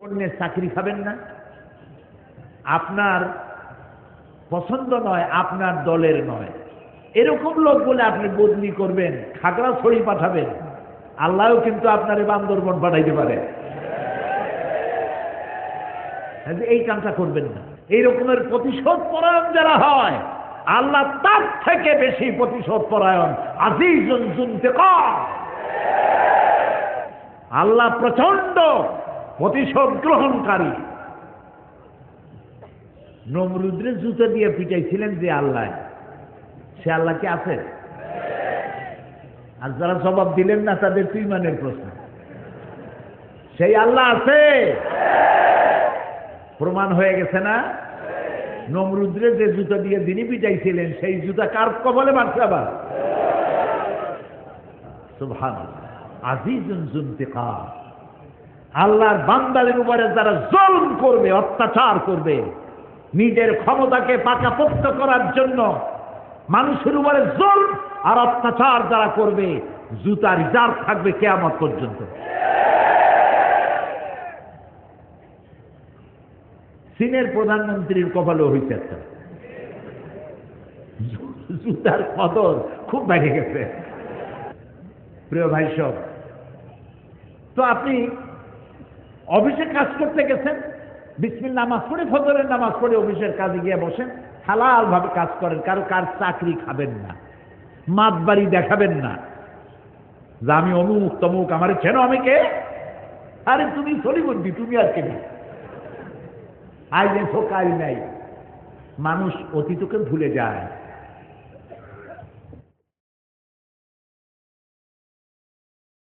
অন্যের চাকরি খাবেন না, আপনার পছন্দ নয়, আপনার দলের নয়, এরকম লোক বলে আপনি বদলি করবেন, খাগড়াছড়ি পাঠাবেন, আল্লাহও কিন্তু আপনারে বান্দরবন পাঠাইতে পারে। এই কামটা করবেন না। এই রকমের প্রতিশোধ পরায়ণ যারা হয়, আল্লাহ তার থেকে বেশি প্রতিশোধ পরায়ণ, আজিজুন যুনতিকাম। আল্লাহ প্রচন্ড প্রতিশোধ গ্রহণকারী। নমরুদের জুতো দিয়ে পিটাইছিলেন যে আল্লাহ, সে আল্লাহ কি আছে? আর যারা জবাব দিলেন না তাদের তো ঈমানের প্রশ্ন। সেই আল্লাহ আছে, প্রমাণ হয়ে গেছে না? নমরুদরে যে জুতা দিয়ে যিনি পিটাইছিলেন সেই জুতা কার কবলে মারছে আবার? সুবহানাল্লাহ। আজিজুন যুনতিকাম। আল্লাহর বান্দাদের উপরে যারা জুলম করবে, অত্যাচার করবে, নিজের ক্ষমতাকে পাকাপোক্ত করার জন্য মানুষের উপরে জুলম আর অত্যাচার যারা করবে, জুতার রিজার্ভ থাকবে কিয়ামত পর্যন্ত। চীনের প্রধানমন্ত্রীর কপালেও হয়েছে একটা, জুতার কদর খুব বেড়ে গেছে। প্রিয় ভাই সব, তো আপনি অফিসে কাজ করতে গেছেন, বিসমিল্লাহ নামাজ পড়ে, ফজরের নামাজ পড়ে অফিসের কাজে গিয়ে বসেন, হালাল ভাবে কাজ করেন, কার চাকরি খাবেন না, মাতবাড়ি দেখাবেন না যে আমি অমুক তমুক, আমার চেনো আমি কে? আরে তুমি সলিবন্দি, তুমি আর কে? আই যে কাজ নাই। মানুষ অতীতকে ভুলে যায়।